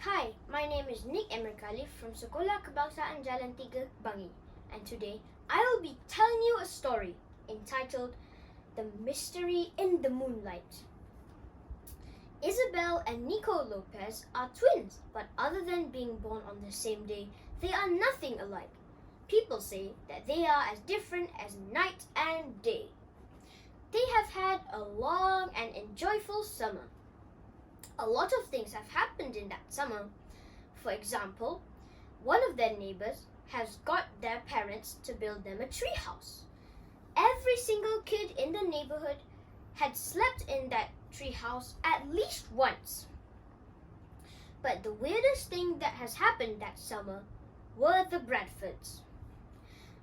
Hi, my name is Nick Emir Qalif from Sekolah Kebangsaan Jalan 3, Bangi, and today I will be telling you a story entitled The Mystery in the Moonlight. Isabel and Nico Lopez are twins, but other than being born on the same day, they are nothing alike. People say that they are as different as night and day. They have had a long and enjoyable summer. A lot of things have happened in that summer. For example, one of their neighbors has got their parents to build them a tree house. Every single kid in the neighborhood had slept in that tree house at least once. But the weirdest thing that has happened that summer were the Bradfords.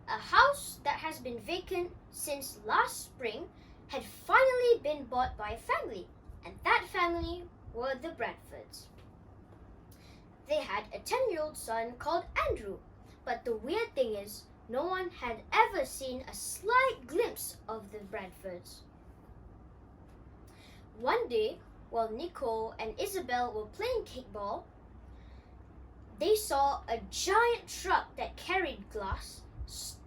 A house that has been vacant since last spring had finally been bought by a family, and that family were the Bradfords. They had a 10-year-old son called Andrew, but the weird thing is, no one had ever seen a slight glimpse of the Bradfords. One day, while Nico and Isabel were playing kickball, they saw a giant truck that carried glass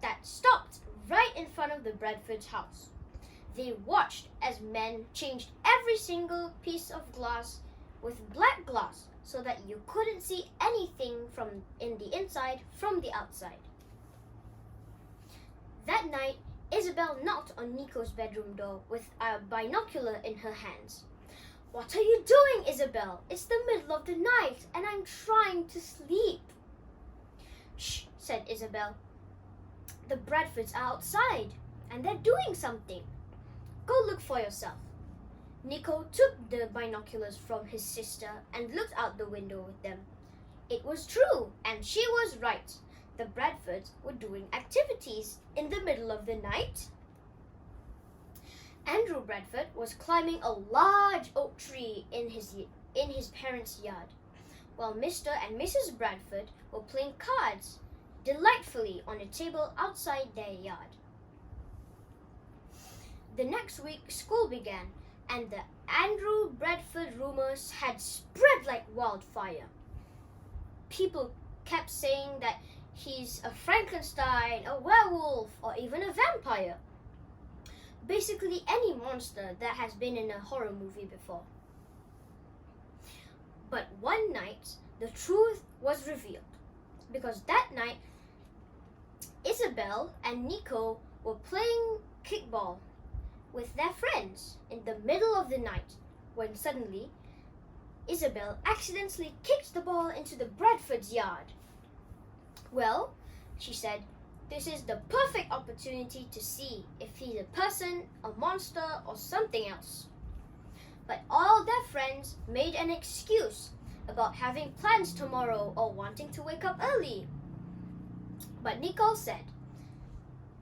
that stopped right in front of the Bradfords' house. They watched as men changed every single piece of glass with black glass so that you couldn't see anything from in the inside from the outside. That night, Isabel knocked on Nico's bedroom door with a binocular in her hands. "What are you doing, Isabel? It's the middle of the night and I'm trying to sleep." "Shh," said Isabel. "The Bradfords are outside and they're doing something. Go look for yourself." Nico took the binoculars from his sister and looked out the window with them. It was true, and she was right. The Bradfords were doing activities in the middle of the night. Andrew Bradford was climbing a large oak tree in his parents' yard, while Mr. and Mrs. Bradford were playing cards delightfully on a table outside their yard. The next week, school began, and the Andrew Bradford rumors had spread like wildfire. People kept saying that he's a Frankenstein, a werewolf, or even a vampire. Basically any monster that has been in a horror movie before. But one night, the truth was revealed, because that night, Isabel and Nico were playing kickball with their friends in the middle of the night, when suddenly Isabel accidentally kicked the ball into the Bradford's yard. "Well," she said, "this is the perfect opportunity to see if he's a person, a monster, or something else." But all their friends made an excuse about having plans tomorrow or wanting to wake up early. But Nicole said,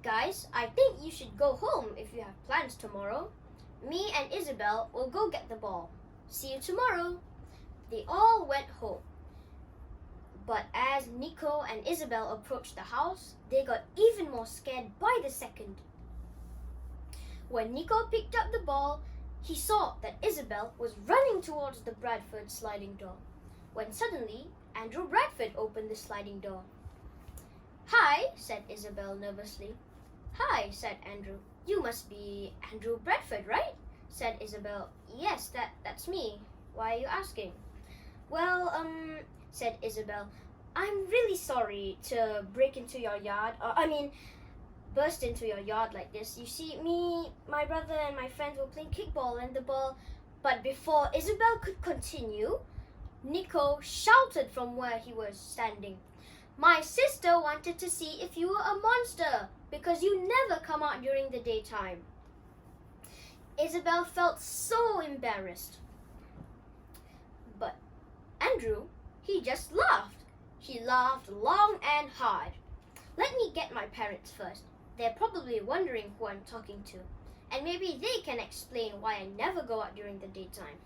"Guys, I think you should go home if you have plans tomorrow. Me and Isabel will go get the ball. See you tomorrow." They all went home. But as Nico and Isabel approached the house, they got even more scared by the second. When Nico picked up the ball, he saw that Isabel was running towards the Bradford sliding door, when suddenly Andrew Bradford opened the sliding door. "Hi," said Isabel nervously. "Hi," said Andrew. "You must be Andrew Bradford, right?" said Isabel. "Yes, that's me. Why are you asking?" "Well, said Isabel, "I'm really sorry to burst into your yard like this. You see, me, my brother, and my friends were playing kickball and the ball..." But before Isabel could continue, Nico shouted from where he was standing, "My sister wanted to see if you were a monster, because you never come out during the daytime." Isabel felt so embarrassed. But Andrew, he just laughed. He laughed long and hard. "Let me get my parents first. They're probably wondering who I'm talking to, and maybe they can explain why I never go out during the daytime."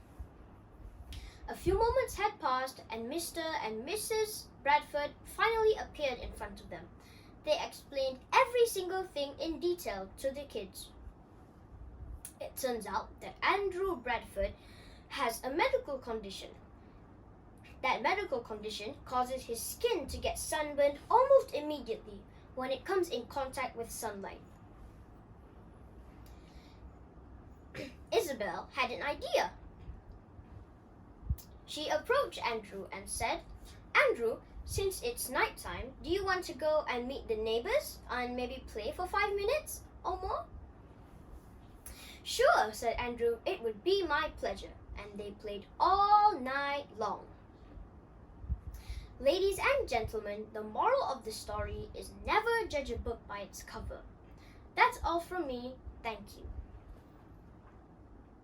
A few moments had passed, and Mr. and Mrs. Bradford finally appeared in front of them. They explained every single thing in detail to the kids. It turns out that Andrew Bradford has a medical condition. That medical condition causes his skin to get sunburned almost immediately when it comes in contact with sunlight. Isabel had an idea. She approached Andrew and said, "Andrew, since it's nighttime, do you want to go and meet the neighbors and maybe play for 5 minutes or more?" "Sure," said Andrew, "it would be my pleasure." And they played all night long. Ladies and gentlemen, the moral of the story is never judge a book by its cover. That's all from me. Thank you.